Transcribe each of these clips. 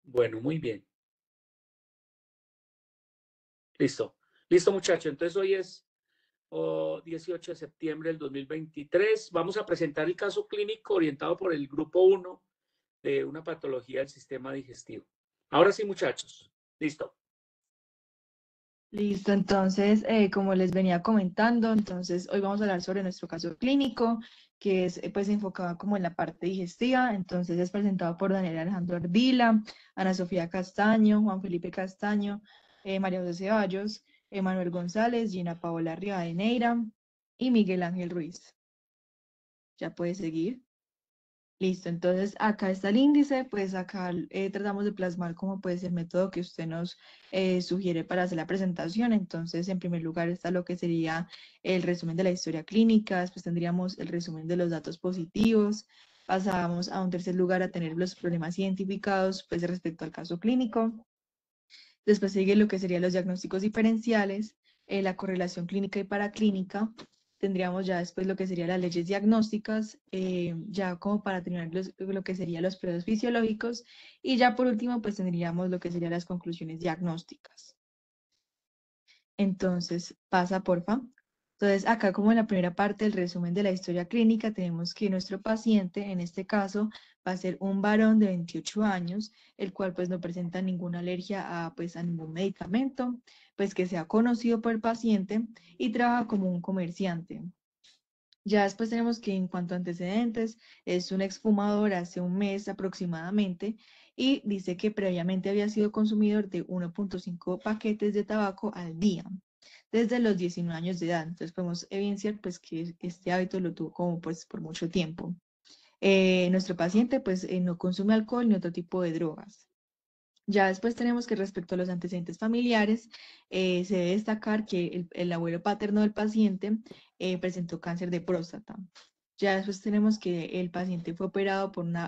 Bueno, muy bien. Listo. Listo, muchachos. Entonces hoy es 18 de septiembre del 2023. Vamos a presentar el caso clínico orientado por el grupo uno de una patología del sistema digestivo. Ahora sí, muchachos. Listo. Listo, entonces, como les venía comentando, entonces hoy vamos a hablar sobre nuestro caso clínico, que es pues enfocado como en la parte digestiva. Entonces es presentado por Daniel Alejandro Ardila, Ana Sofía Castaño, Juan Felipe Castaño, María José Ceballos, Manuel González, Gina Paola Rivadeneira y Miguel Ángel Ruiz. Ya puede seguir. Listo, entonces acá está el índice, pues acá tratamos de plasmar cómo puede ser el método que usted nos sugiere para hacer la presentación. Entonces, en primer lugar está lo que sería el resumen de la historia clínica, después tendríamos el resumen de los datos positivos, pasamos a un tercer lugar a tener los problemas identificados pues respecto al caso clínico. Después sigue lo que serían los diagnósticos diferenciales, la correlación clínica y paraclínica. Tendríamos ya después lo que serían las leyes diagnósticas, ya como para terminar lo que serían los periodos fisiológicos. Y ya por último, pues tendríamos lo que serían las conclusiones diagnósticas. Entonces, pasa, porfa. Entonces, acá como en la primera parte del resumen de la historia clínica, tenemos que nuestro paciente, en este caso, va a ser un varón de 28 años, el cual pues no presenta ninguna alergia a, pues, a ningún medicamento, pues que sea conocido por el paciente y trabaja como un comerciante. Ya después tenemos que en cuanto a antecedentes, es un exfumador hace un mes aproximadamente y dice que previamente había sido consumidor de 1.5 paquetes de tabaco al día desde los 19 años de edad. Entonces podemos evidenciar pues que este hábito lo tuvo como pues por mucho tiempo. Nuestro paciente pues no consume alcohol ni otro tipo de drogas. Ya después tenemos que respecto a los antecedentes familiares, se debe destacar que el abuelo paterno del paciente presentó cáncer de próstata. Ya después tenemos que el paciente fue operado por una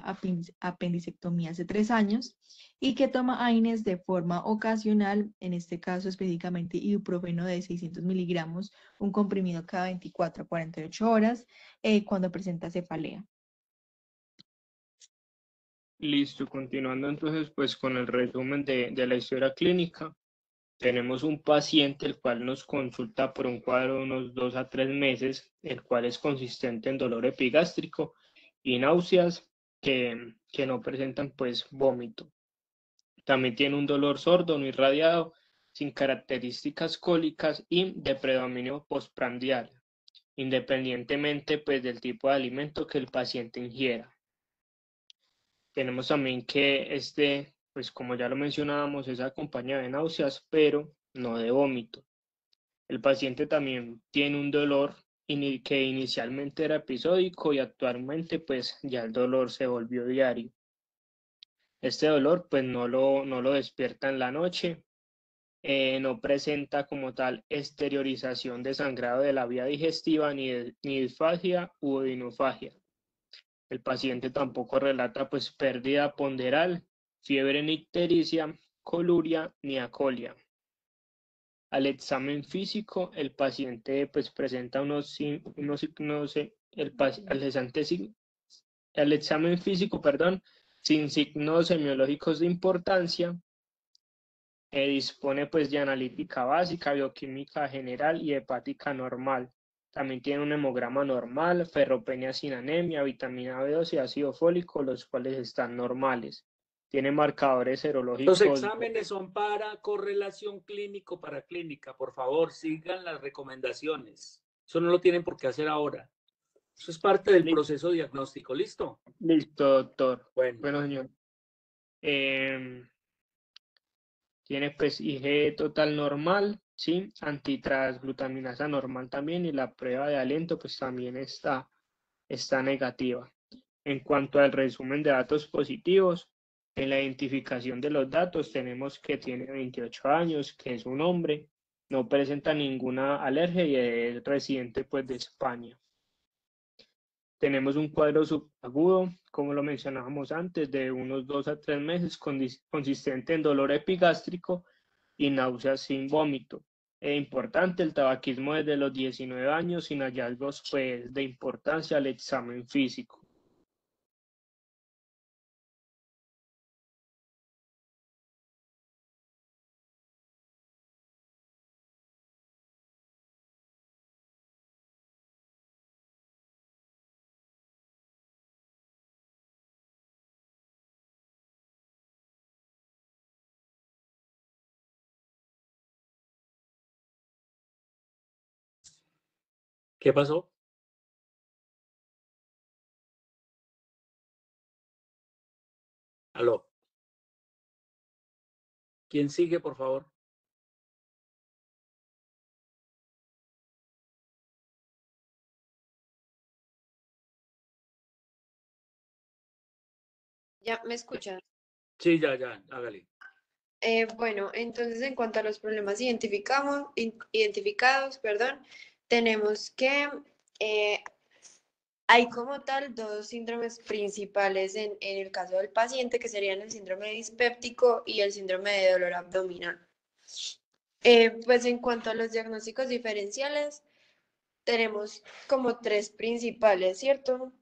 apendicectomía hace 3 años y que toma AINES de forma ocasional, en este caso específicamente ibuprofeno de 600 miligramos, un comprimido cada 24 a 48 horas, cuando presenta cefalea. Listo, continuando entonces pues con el resumen de la historia clínica. Tenemos un paciente el cual nos consulta por un cuadro de unos 2 a 3 meses, el cual es consistente en dolor epigástrico y náuseas que no presentan pues vómito. También tiene un dolor sordo no irradiado, sin características cólicas y de predominio postprandial, independientemente pues del tipo de alimento que el paciente ingiera. Tenemos también que pues como ya lo mencionábamos, es acompañado de náuseas, pero no de vómito. El paciente también tiene un dolor que inicialmente era episódico y actualmente pues ya el dolor se volvió diario. Este dolor pues no lo despierta en la noche, no presenta como tal exteriorización de sangrado de la vía digestiva ni disfagia u odinofagia. El paciente tampoco relata pues pérdida ponderal, fiebre nictericia, coluria ni acolia. Al examen físico, el paciente pues presenta unos signos, al examen físico, perdón, sin signos semiológicos de importancia, dispone pues de analítica básica, bioquímica general y hepática normal. También tiene un hemograma normal, ferropenia sin anemia, vitamina B2 y ácido fólico, los cuales están normales. Tiene marcadores Los serológicos. exámenes son para correlación clínico-paraclínica. Por favor, sigan las recomendaciones. Eso no lo tienen por qué hacer ahora. Eso es parte del proceso diagnóstico. ¿Listo? Listo, doctor. Bueno. Bueno, señor. Em, Tiene pues IG total normal, ¿sí? Antitransglutaminasa normal también y la prueba de aliento pues también está negativa. En cuanto al resumen de datos positivos, en la identificación de los datos tenemos que tiene 28 años, que es un hombre, no presenta ninguna alergia y es residente pues de España. Tenemos un cuadro subagudo, como lo mencionábamos antes, de unos 2 a 3 meses, consistente en dolor epigástrico y náuseas sin vómito. Importante, el tabaquismo desde los 19 años, sin hallazgos pues, de importancia al examen físico. ¿Qué pasó? Aló. ¿Quién sigue, por favor? ¿Ya me escuchan? Sí, ya, hágale. Bueno, entonces en cuanto a los problemas identificados, perdón, tenemos que hay como tal dos síndromes principales en el caso del paciente, que serían el síndrome dispéptico y el síndrome de dolor abdominal. Pues en cuanto a los diagnósticos diferenciales, tenemos como tres principales, ¿cierto?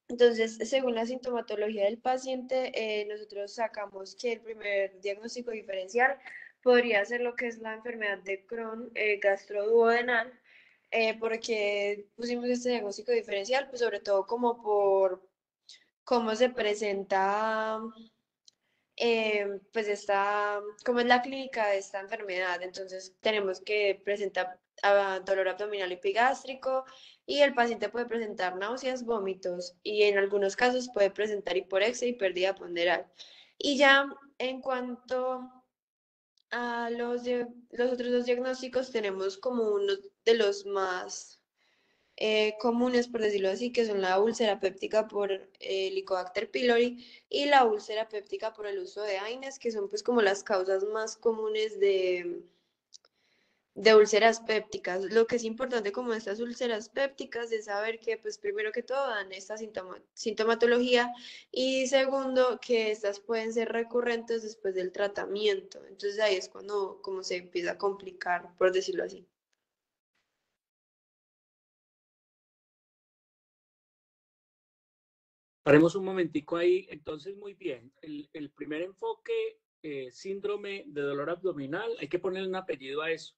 Entonces, según la sintomatología del paciente, nosotros sacamos que el primer diagnóstico diferencial podría ser lo que es la enfermedad de Crohn gastroduodenal, porque pusimos este diagnóstico diferencial, pues sobre todo como por cómo se presenta pues cómo es la clínica de esta enfermedad. Entonces tenemos que presentar dolor abdominal epigástrico y el paciente puede presentar náuseas, vómitos y en algunos casos puede presentar hiporexia y pérdida ponderal. Y ya en cuanto a los otros dos diagnósticos, tenemos como uno de los más comunes, por decirlo así, que son la úlcera péptica por Helicobacter pylori y la úlcera péptica por el uso de AINES, que son pues como las causas más comunes de úlceras pépticas. Lo que es importante como estas úlceras pépticas es saber que pues primero que todo dan esta sintomatología y segundo que estas pueden ser recurrentes después del tratamiento. Entonces ahí es cuando como se empieza a complicar, por decirlo así. Paremos un momentico ahí. Entonces, muy bien. El primer enfoque, síndrome de dolor abdominal, hay que ponerle un apellido a eso.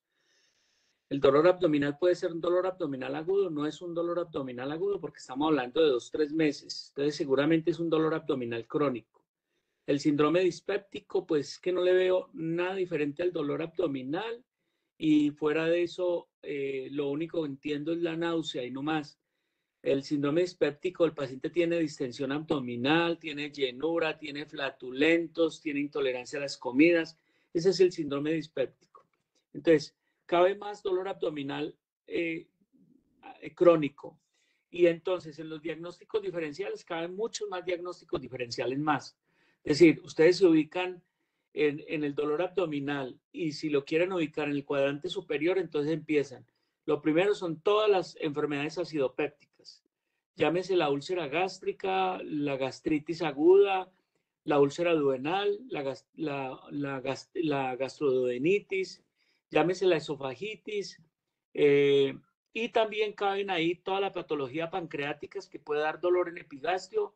El dolor abdominal puede ser un dolor abdominal agudo, no es un dolor abdominal agudo porque estamos hablando de 2 o 3 meses. Entonces, seguramente es un dolor abdominal crónico. El síndrome dispéptico, pues que no le veo nada diferente al dolor abdominal y fuera de eso, lo único que entiendo es la náusea y no más. El síndrome dispéptico, el paciente tiene distensión abdominal, tiene llenura, tiene flatulentos, tiene intolerancia a las comidas. Ese es el síndrome dispéptico. Entonces, cabe más dolor abdominal eh, crónico. Y entonces, en los diagnósticos diferenciales, caben muchos más diagnósticos diferenciales más. Es decir, ustedes se ubican en el dolor abdominal y si lo quieren ubicar en el cuadrante superior, entonces empiezan. Lo primero son todas las enfermedades acidopépticas. Llámese la úlcera gástrica, la gastritis aguda, la úlcera duodenal, la gastroduodenitis, llámese la esofagitis, y también caben ahí toda la patología pancreática que puede dar dolor en epigastrio.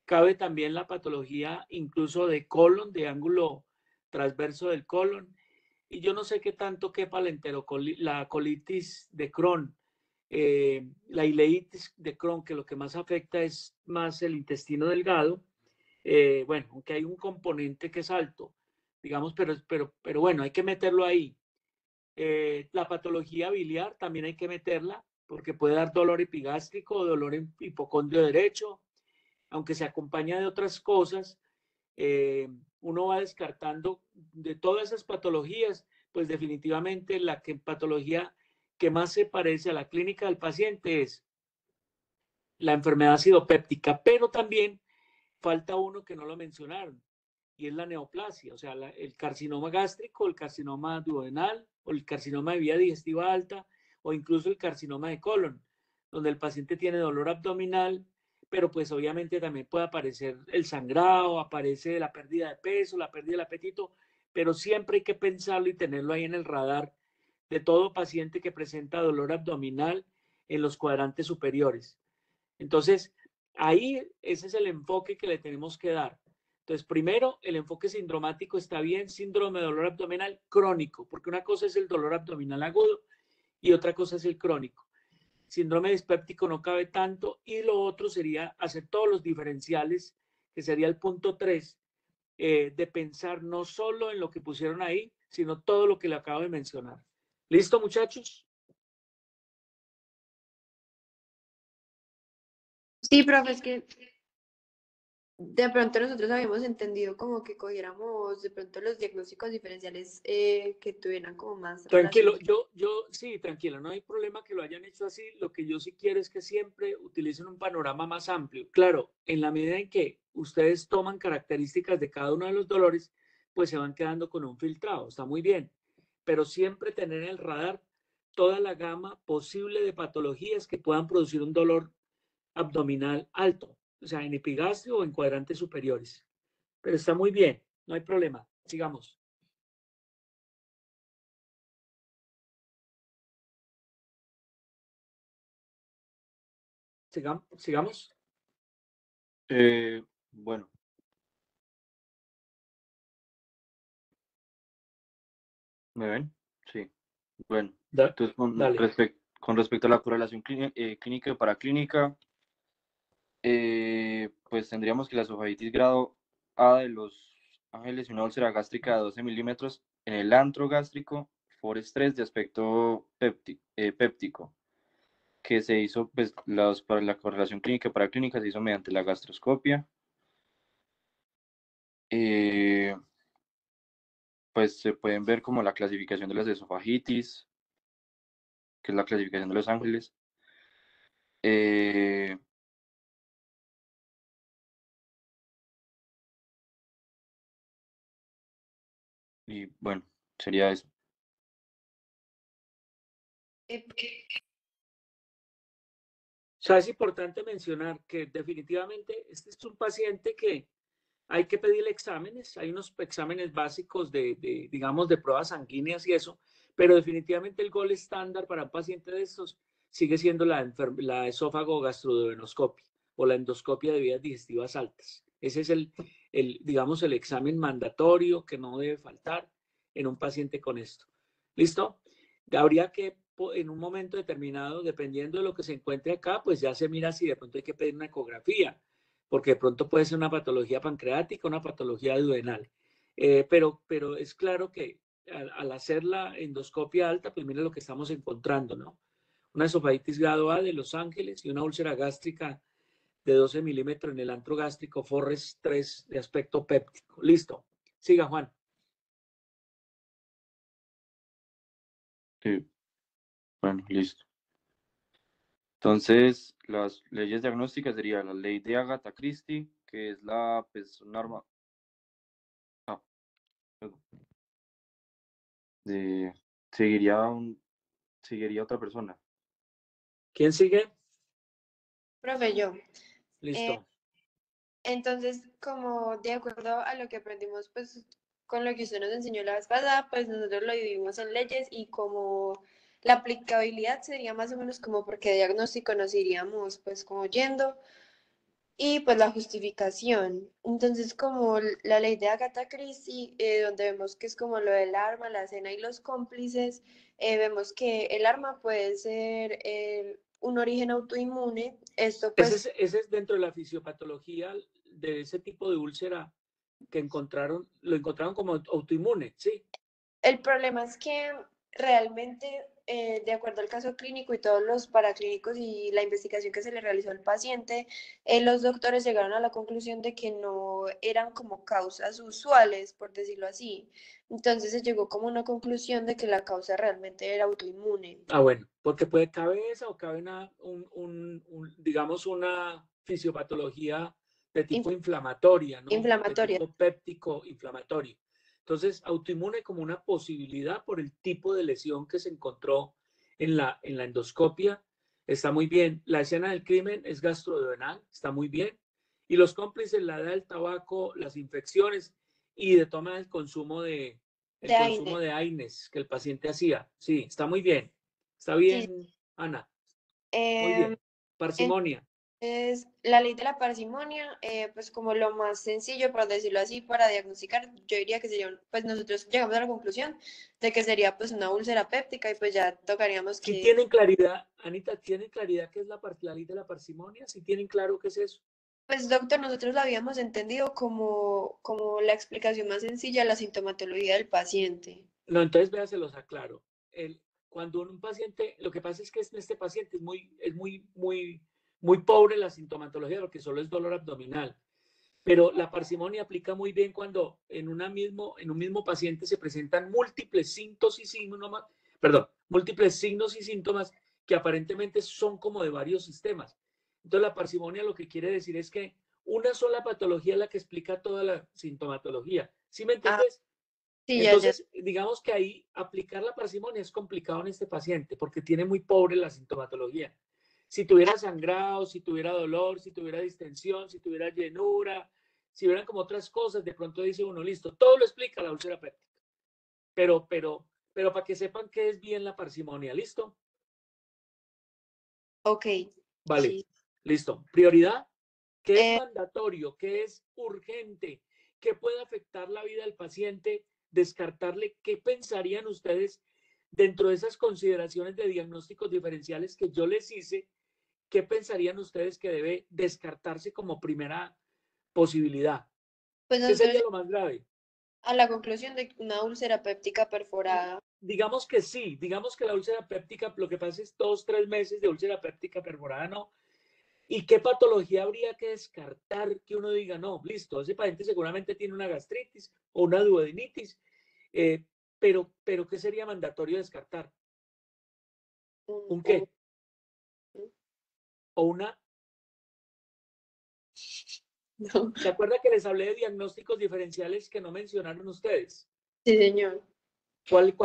Cabe también la patología incluso de colon, de ángulo transverso del colon. Y yo no sé qué tanto quepa la colitis de Crohn, la ileitis de Crohn, que lo que más afecta es más el intestino delgado. Bueno, aunque hay un componente que es alto, digamos, pero bueno, hay que meterlo ahí. La patología biliar también hay que meterla porque puede dar dolor epigástrico o dolor en hipocondrio derecho, aunque se acompaña de otras cosas. Uno va descartando de todas esas patologías, pues definitivamente patología que más se parece a la clínica del paciente es la enfermedad acidopéptica, pero también falta uno que no lo mencionaron, y es la neoplasia, o sea, el carcinoma gástrico, el carcinoma duodenal, o el carcinoma de vía digestiva alta, o incluso el carcinoma de colon, donde el paciente tiene dolor abdominal, pero pues obviamente también puede aparecer el sangrado, aparece la pérdida de peso, la pérdida del apetito, pero siempre hay que pensarlo y tenerlo ahí en el radar de todo paciente que presenta dolor abdominal en los cuadrantes superiores. Entonces, ahí ese es el enfoque que le tenemos que dar. Entonces, primero, el enfoque sindromático está bien, síndrome de dolor abdominal crónico, porque una cosa es el dolor abdominal agudo y otra cosa es el crónico. Síndrome dispéptico no cabe tanto y lo otro sería hacer todos los diferenciales, que sería el punto 3, de pensar no solo en lo que pusieron ahí, sino todo lo que le acabo de mencionar. ¿Listo, muchachos? Sí, profe, es que de pronto nosotros habíamos entendido como que cogiéramos de pronto los diagnósticos diferenciales que tuvieran como más relación. Tranquilo, sí, tranquilo, no hay problema que lo hayan hecho así. Lo que yo sí quiero es que siempre utilicen un panorama más amplio. Claro, en la medida en que ustedes toman características de cada uno de los dolores, pues se van quedando con un filtrado, está muy bien. Pero siempre tener en el radar toda la gama posible de patologías que puedan producir un dolor abdominal alto, o sea, en epigastrio o en cuadrantes superiores. Pero está muy bien, no hay problema. Sigamos. Sigamos. Bueno, ¿me ven? Sí. Bueno, entonces Dale. con respecto a la correlación clínica y paraclínica, pues tendríamos que la esofagitiis grado A de los ángeles y una úlcera gástrica de 12 milímetros en el antro gástrico, Forest 3 de aspecto péptico, que se hizo, pues, para la correlación clínica y paraclínica se hizo mediante la gastroscopia. Pues se pueden ver como la clasificación de las esofagitis, que es la clasificación de los ángeles. Eh, y bueno, sería eso. Eh, O sea, es importante mencionar que definitivamente este es un paciente que hay que pedirle exámenes, hay unos exámenes básicos digamos, de pruebas sanguíneas y eso, pero definitivamente el gol estándar para un paciente de estos sigue siendo la esófago gastroduodenoscopia o la endoscopia de vías digestivas altas. Ese es digamos, el examen mandatorio que no debe faltar en un paciente con esto. ¿Listo? Habría que, en un momento determinado, dependiendo de lo que se encuentre acá, pues ya se mira si de pronto hay que pedir una ecografía, porque de pronto puede ser una patología pancreática, una patología duodenal. Pero es claro que al hacer la endoscopia alta, pues mira lo que estamos encontrando, ¿no? Una esofagitiis grado A de Los Ángeles y una úlcera gástrica de 12 milímetros en el antro gástrico Forres 3 de aspecto péptico. Listo. Siga, Juan. Sí, bueno, listo. Entonces, las leyes diagnósticas sería la ley de Agatha Christie, que es la, pues, norma. Ah, luego. de, seguiría seguiría otra persona. ¿Quién sigue? profe, yo. Eh, Listo. entonces, como de acuerdo a lo que aprendimos, pues con lo que usted nos enseñó la vez pasada, pues nosotros lo dividimos en leyes y como la aplicabilidad sería más o menos como por qué diagnóstico nos iríamos pues como yendo. Y pues la justificación. Entonces, como la ley de Agatha Christie, donde vemos que es como lo del arma, la cena y los cómplices, vemos que el arma puede ser un origen autoinmune. Esto pues, Ese es dentro de la fisiopatología de ese tipo de úlcera que lo encontraron como autoinmune, ¿sí? el problema es que realmente, de acuerdo al caso clínico y todos los paraclínicos y la investigación que se le realizó al paciente, los doctores llegaron a la conclusión de que no eran como causas usuales, por decirlo así. Entonces se llegó como a una conclusión de que la causa realmente era autoinmune. Ah, bueno, porque cabe esa o cabe digamos, una fisiopatología de tipo inflamatoria, ¿no? De Inflamatoria. tipo péptico inflamatorio. Entonces, autoinmune como una posibilidad por el tipo de lesión que se encontró en la endoscopia, está muy bien. La escena del crimen es gastroduodenal, está muy bien. Y los cómplices, la edad del tabaco, las infecciones y de toma del consumo el De consumo AINE. de AINES que el paciente hacía. Sí, está muy bien. Está Sí. bien, Ana. Muy Em, bien. Parsimonia. Es la ley de la parsimonia, pues como lo más sencillo, por decirlo así, para diagnosticar, yo diría que sería, pues nosotros llegamos a la conclusión de que sería pues una úlcera péptica y pues ya tocaríamos Si que, tienen claridad, Anita, ¿tienen claridad qué es la ley de la parsimonia? Si tienen claro qué es eso. pues doctor, nosotros lo habíamos entendido como la explicación más sencilla de la sintomatología del paciente. No, entonces vea, se los aclaro. Cuando un paciente, lo que pasa es que este paciente es muy muy pobre la sintomatología, porque solo es dolor abdominal. Pero la parsimonia aplica muy bien cuando en un mismo paciente se presentan múltiples signos y síntomas que aparentemente son como de varios sistemas. Entonces la parsimonia lo que quiere decir es que una sola patología es la que explica toda la sintomatología. ¿Sí me entiendes? Sí, ya. Entonces, digamos que ahí aplicar la parsimonia es complicado en este paciente porque tiene muy pobre la sintomatología. Si tuviera sangrado, si tuviera dolor, si tuviera distensión, si tuviera llenura, si hubieran como otras cosas, de pronto dice uno, listo, todo lo explica la úlcera péptica. Pero para que sepan qué es bien la parsimonia, ¿listo? Ok. Vale, Sí. listo. Prioridad, ¿qué es Eh, mandatorio? ¿Qué es urgente? ¿Qué puede afectar la vida del paciente? Descartarle, ¿qué pensarían ustedes dentro de esas consideraciones de diagnósticos diferenciales que yo les hice? ¿Qué pensarían ustedes que debe descartarse como primera posibilidad? pues ¿Qué nosotros sería lo más grave? a la conclusión de una úlcera péptica perforada. Digamos que sí, digamos que la úlcera péptica, lo que pasa es 2, 3 meses de úlcera péptica perforada, no. ¿Y qué patología habría que descartar que uno diga, no, listo, ese paciente seguramente tiene una gastritis o una duodenitis, eh, pero ¿qué sería mandatorio descartar? ¿Un Un- qué? ¿O una? no. ¿Se acuerda que les hablé de diagnósticos diferenciales que no mencionaron ustedes? Sí, señor. ¿Cuál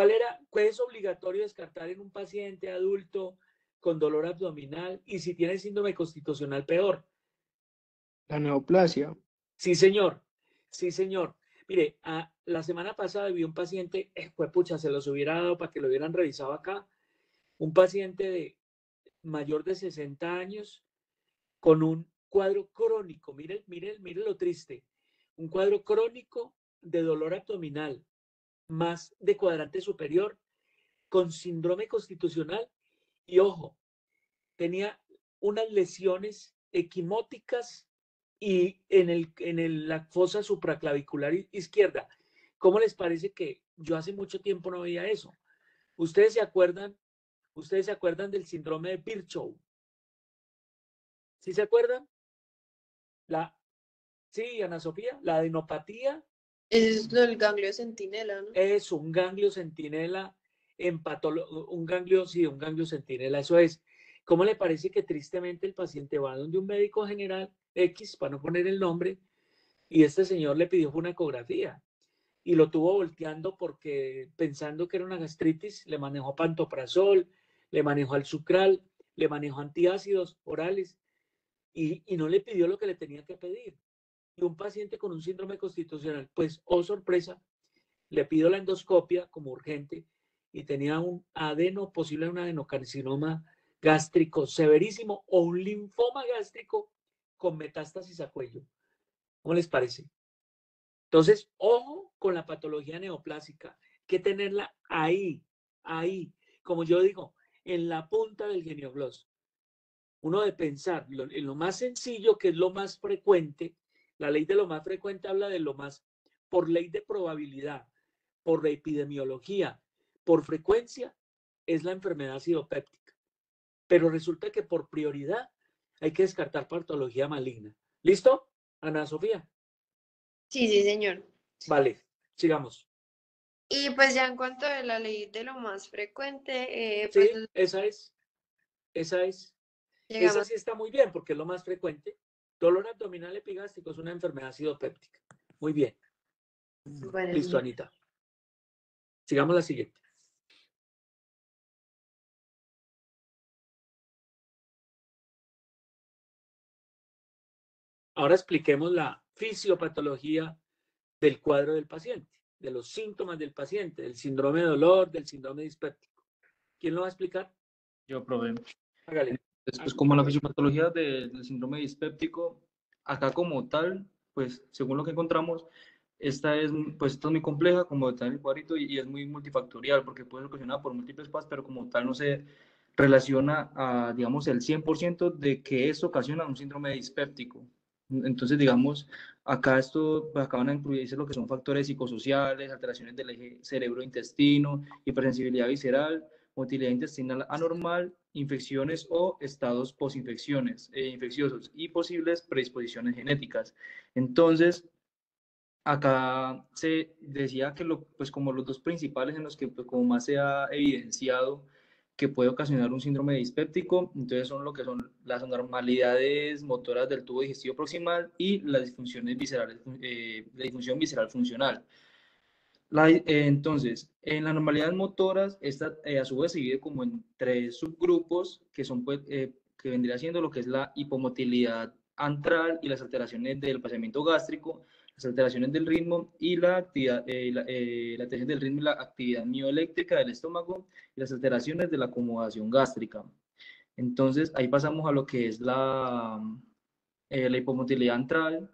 es obligatorio descartar en un paciente adulto con dolor abdominal y si tiene síndrome constitucional peor? La neoplasia. Sí, señor. Sí, señor. Mire, la semana pasada vi un paciente, pues pucha, se los hubiera dado para que lo hubieran revisado acá. Un paciente de mayor de 60 años con un cuadro crónico. Mire, mire, mire lo triste. Un cuadro crónico de dolor abdominal, más de cuadrante superior, con síndrome constitucional y ojo, tenía unas lesiones equimóticas y la fosa supraclavicular izquierda. ¿Cómo les parece que yo hace mucho tiempo no veía eso? ¿Ustedes se acuerdan? ¿Ustedes se acuerdan del síndrome de Virchow? ¿Sí se acuerdan? Sí, Ana Sofía, la adenopatía Es lo del ganglio centinela, ¿no? es un ganglio centinela un ganglio, sí, un ganglio centinela, eso es. ¿Cómo le parece que tristemente el paciente va donde un médico general X, para no poner el nombre, y este señor le pidió una ecografía y lo tuvo volteando porque pensando que era una gastritis, le manejó pantoprazol, le manejó alsucral, le manejó antiácidos orales y no le pidió lo que le tenía que pedir? Y un paciente con un síndrome constitucional, pues, oh sorpresa, le pido la endoscopia como urgente y tenía posible un adenocarcinoma gástrico severísimo o un linfoma gástrico con metástasis a cuello. ¿Cómo les parece? Entonces, ojo con la patología neoplásica, que tenerla ahí, como yo digo, en la punta del genioglós. Uno de pensar en lo más sencillo, que es lo más frecuente. La ley de lo más frecuente habla de lo más, por ley de probabilidad, por la epidemiología, por frecuencia, es la enfermedad acidopéptica. Pero resulta que por prioridad hay que descartar patología maligna. ¿Listo, Ana Sofía? Sí, sí, señor. Vale, sigamos. Y pues ya en cuanto a la ley de lo más frecuente, pues Sí, esa es. Esa llegamos. sí está muy bien porque es lo más frecuente. Dolor abdominal epigástrico es una enfermedad acidopéptica. Muy bien. Bueno, Listo, señor. Anita. Sigamos la siguiente. Ahora expliquemos la fisiopatología del cuadro del paciente, de los síntomas del paciente, del síndrome de dolor, del síndrome dispéptico. ¿Quién lo va a explicar? Yo probé. Hágale. Después, como la fisiopatología del síndrome dispéptico, acá como tal, pues según lo que encontramos, esta es muy compleja, como está en el cuadrito, y es muy multifactorial, porque puede ser ocasionada por múltiples causas, pero como tal no se relaciona a, digamos, el 100% de que esto ocasiona un síndrome dispéptico. Entonces, digamos, acá acaban a incluirse lo que son factores psicosociales, alteraciones del eje cerebro-intestino, hipersensibilidad visceral, motilidad intestinal anormal infecciones o estados posinfecciones infecciosos y posibles predisposiciones genéticas. Entonces, acá se decía que pues como los dos principales en los que pues, como más se ha evidenciado que puede ocasionar un síndrome dispéptico, entonces son lo que son las anormalidades motoras del tubo digestivo proximal y las disfunciones viscerales, la disfunción visceral funcional. Entonces, en las normalidades motoras, esta a su vez se divide como en tres subgrupos que son pues, que vendría siendo lo que es la hipomotilidad antral y las alteraciones del pasamiento gástrico, las alteraciones del ritmo y la actividad, la alteración del ritmo y la actividad mioeléctrica del estómago y las alteraciones de la acomodación gástrica. Entonces, ahí pasamos a lo que es la hipomotilidad antral,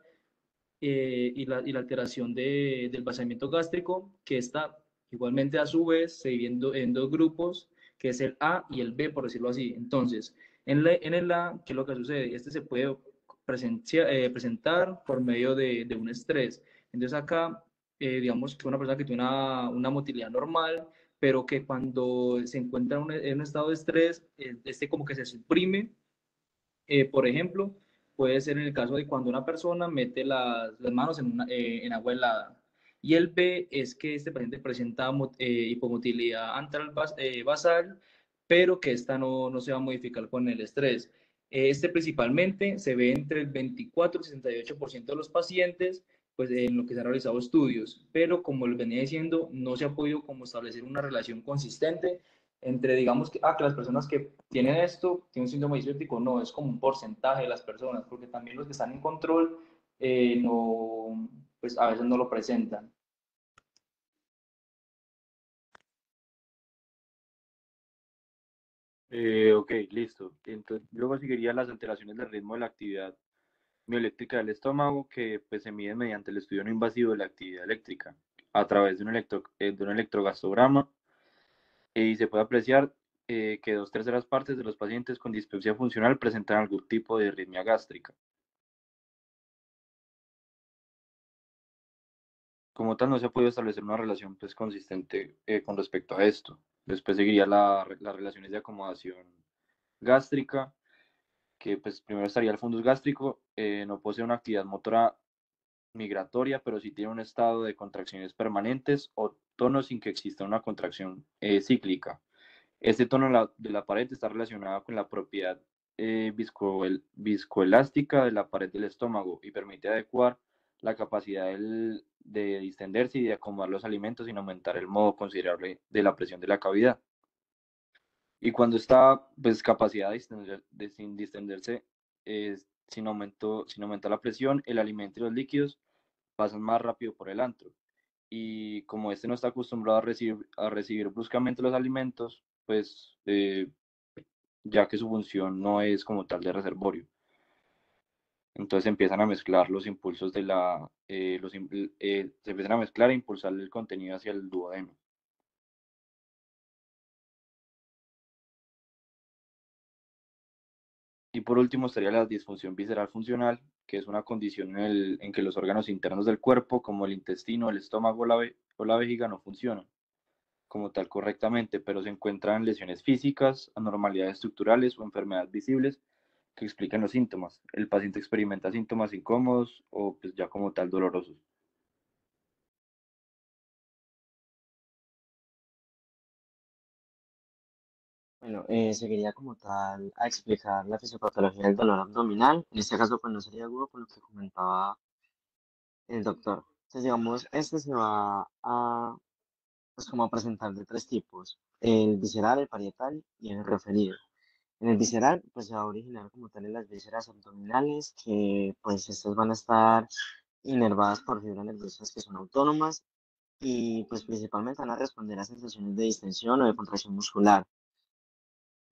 y la alteración del vaciamiento gástrico, que está igualmente a su vez se divide en dos grupos, que es el A y el B, por decirlo así. Entonces, en el A, ¿qué es lo que sucede? Este se puede presentar por medio de un estrés. Entonces acá, digamos que una persona que tiene una motilidad normal, pero que cuando se encuentra en un estado de estrés, este como que se suprime. Por ejemplo, puede ser en el caso de cuando una persona mete las manos en agua helada. Y el B es que este paciente presenta hipomotilidad antral basal, pero que esta no se va a modificar con el estrés. Este principalmente se ve entre el 24 y 68% de los pacientes, pues en lo que se han realizado estudios, pero como les venía diciendo, no se ha podido como establecer una relación consistente entre, digamos, que las personas que tienen esto, tienen síndrome disléxico, no, es como un porcentaje de las personas, porque también los que están en control, no, pues a veces no lo presentan. Ok, listo. Entonces, luego seguirían las alteraciones del ritmo de la actividad mioeléctrica del estómago, que pues, se miden mediante el estudio no invasivo de la actividad eléctrica a través de un electrogastograma, y se puede apreciar que 2/3 de los pacientes con dispepsia funcional presentan algún tipo de arritmia gástrica. Como tal, no se ha podido establecer una relación pues, consistente con respecto a esto. Después seguiría las relaciones de acomodación gástrica, que pues primero estaría el fundus gástrico, no posee una actividad motora migratoria, pero sí tiene un estado de contracciones permanentes o tono sin que exista una contracción cíclica. Este tono de la pared está relacionado con la propiedad viscoelástica de la pared del estómago y permite adecuar la capacidad de distenderse y de acomodar los alimentos sin aumentar el modo considerable de la presión de la cavidad. Y cuando esta pues, capacidad sin distenderse, sin aumentar la presión, el alimento y los líquidos pasan más rápido por el antro. Y como este no está acostumbrado a recibir bruscamente los alimentos, pues ya que su función no es como tal de reservorio. Entonces empiezan a mezclar los impulsos se empiezan a mezclar e impulsar el contenido hacia el duodeno. Y por último estaría la disfunción visceral funcional, que es una condición en que los órganos internos del cuerpo, como el intestino, el estómago o la vejiga, no funcionan como tal correctamente, pero se encuentran lesiones físicas, anormalidades estructurales o enfermedades visibles que explican los síntomas. El paciente experimenta síntomas incómodos o pues ya como tal dolorosos. Bueno, seguiría como tal a explicar la fisiopatología del dolor abdominal. En este caso, pues no sería agudo por lo que comentaba el doctor. Entonces, digamos, este se va a, pues, como a presentar de tres tipos: el visceral, el parietal y el referido. En el visceral, pues se va a originar como tal en las vísceras abdominales, que pues estas van a estar inervadas por fibras nerviosas que son autónomas y pues principalmente van a responder a sensaciones de distensión o de contracción muscular.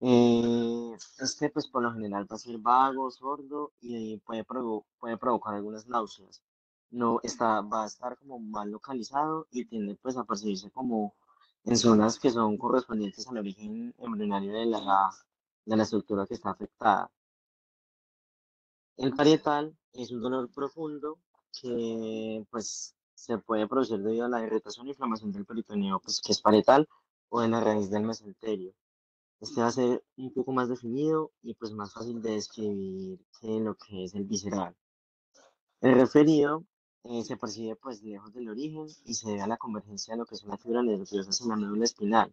Este, pues por lo general va a ser vago, sordo y puede provocar algunas náuseas. No está, va a estar como mal localizado y tiende pues a percibirse como en zonas que son correspondientes al origen embrionario de la estructura que está afectada. El parietal es un dolor profundo que pues se puede producir debido a la irritación e inflamación del peritoneo, pues que es parietal o en la raíz del mesenterio. Este va a ser un poco más definido y pues más fácil de describir que lo que es el visceral. El referido se percibe pues lejos del origen y se debe a la convergencia de lo que son las fibras nerviosas en la médula espinal.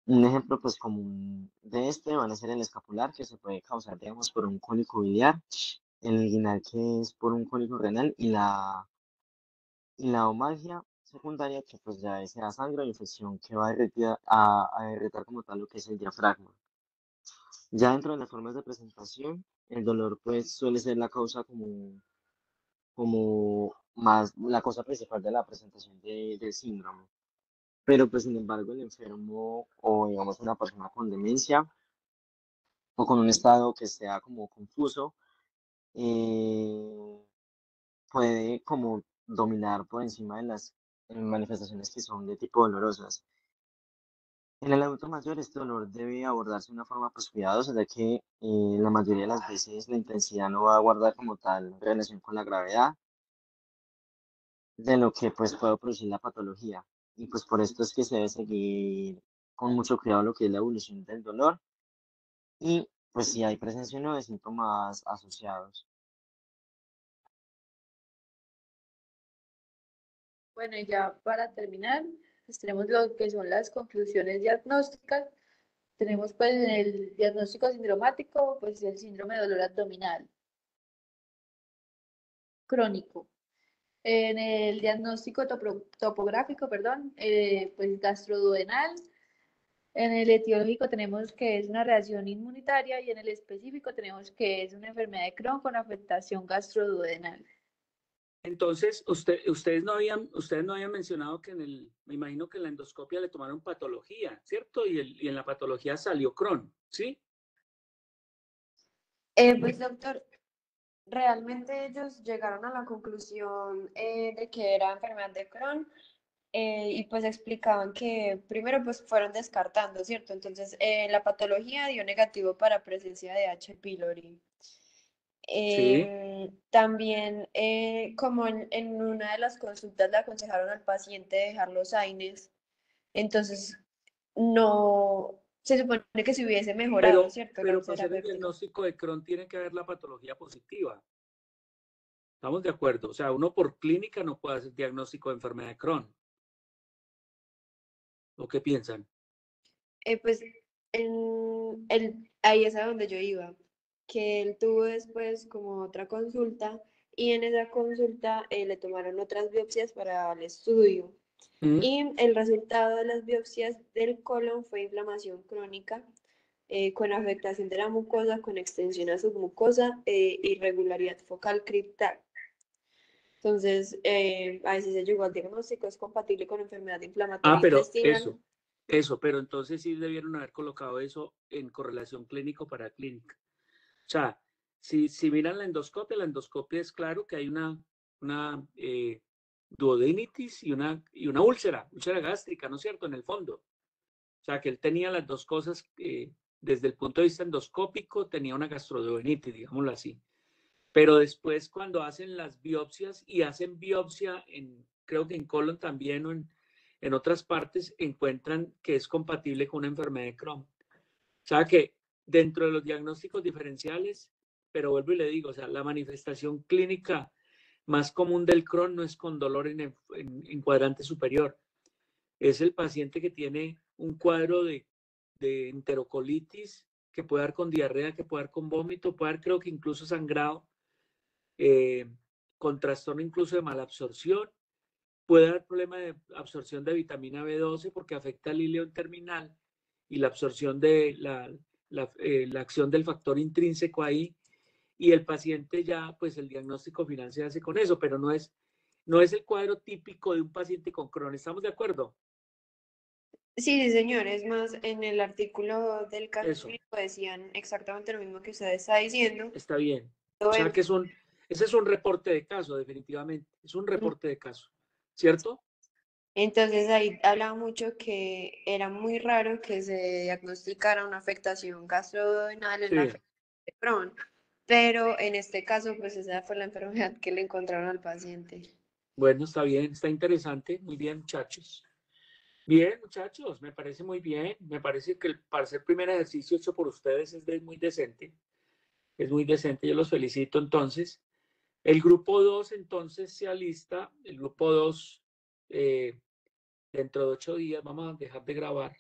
Un ejemplo pues común de este van a ser el escapular, que se puede causar, digamos, por un cólico biliar, el inguinal, que es por un cólico renal, y la omalgia secundaria, que pues ya es la sangre o infección que va a a irritar como tal lo que es el diafragma. Ya dentro de las formas de presentación, el dolor pues suele ser la causa como más la causa principal de la presentación del síndrome. Pero pues sin embargo el enfermo o digamos una persona con demencia o con un estado que sea como confuso, eh, puede como dominar por encima de las manifestaciones que son de tipo dolorosas. En el adulto mayor este dolor debe abordarse de una forma pues cuidadosa, ya que la mayoría de las veces la intensidad no va a guardar como tal relación con la gravedad de lo que pues puede producir la patología. Y pues por esto es que se debe seguir con mucho cuidado lo que es la evolución del dolor y pues si hay presencia o no de síntomas asociados. Bueno, y ya para terminar, pues tenemos lo que son las conclusiones diagnósticas. Tenemos pues en el diagnóstico sindromático, pues el síndrome de dolor abdominal crónico. En el diagnóstico topográfico, perdón, pues gastroduodenal. En el etiológico tenemos que es una reacción inmunitaria y en el específico tenemos que es una enfermedad de Crohn con afectación gastroduodenal. Entonces, ustedes no habían mencionado que me imagino que en la endoscopia le tomaron patología, ¿cierto? Y en la patología salió Crohn, ¿sí? Pues doctor, realmente ellos llegaron a la conclusión de que era enfermedad de Crohn y pues explicaban que primero pues fueron descartando, ¿cierto? Entonces la patología dio negativo para presencia de H. pylori. Sí. También, como en una de las consultas le aconsejaron al paciente dejar los AINES, entonces no se supone que se hubiese mejorado, ¿cierto? La Pero para úlcera hacer el péptica. diagnóstico de Crohn tiene que haber la patología positiva. ¿Estamos de acuerdo? O sea, uno por clínica no puede hacer diagnóstico de enfermedad de Crohn. ¿O qué piensan? Pues ahí es a donde yo iba, que él tuvo después como otra consulta y en esa consulta le tomaron otras biopsias para el estudio. ¿Mm? Y el resultado de las biopsias del colon fue inflamación crónica con afectación de la mucosa, con extensión a submucosa, irregularidad focal criptal. Entonces, a veces se llegó al diagnóstico, es compatible con enfermedad Ah, inflamatoria pero intestinal. pero entonces sí debieron haber colocado eso en correlación clínico para clínica. O sea, si miran la endoscopia es claro que hay una duodenitis y una úlcera gástrica, ¿no es cierto? En el fondo. O sea, que él tenía las dos cosas desde el punto de vista endoscópico, tenía una gastroduodenitis, digámoslo así. Pero después cuando hacen las biopsias y hacen biopsia creo que en colon también o en otras partes, encuentran que es compatible con una enfermedad de Crohn. O sea que dentro de los diagnósticos diferenciales, pero vuelvo y le digo, o sea, la manifestación clínica más común del Crohn no es con dolor en cuadrante superior. Es el paciente que tiene un cuadro de enterocolitis, que puede dar con diarrea, que puede dar con vómito, puede dar creo que incluso sangrado, con trastorno incluso de malabsorción, puede dar problema de absorción de vitamina B12 porque afecta el ileón terminal y la absorción de la acción del factor intrínseco ahí, y el paciente ya, pues el diagnóstico final se hace con eso, pero no es el cuadro típico de un paciente con Crohn. ¿Estamos de acuerdo? Sí, sí, señor. Es más, en el artículo del caso Eso, clínico decían exactamente lo mismo que usted está diciendo. está bien. O Lo sea en- que ese es un reporte de caso, definitivamente. Es un reporte de caso, ¿cierto? Entonces ahí hablaba mucho que era muy raro que se diagnosticara una afectación gastroduodenal en la Sí. enfermedad de Crohn, pero en este caso, pues esa fue la enfermedad que le encontraron al paciente. Bueno, está bien, está interesante. Muy bien, muchachos. Bien, muchachos, me parece muy bien. Me parece que para ser primer ejercicio hecho por ustedes es muy decente. Es muy decente, yo los felicito entonces. El grupo 2 entonces se alista. El grupo 2, dentro de 8 días, vamos a dejar de grabar.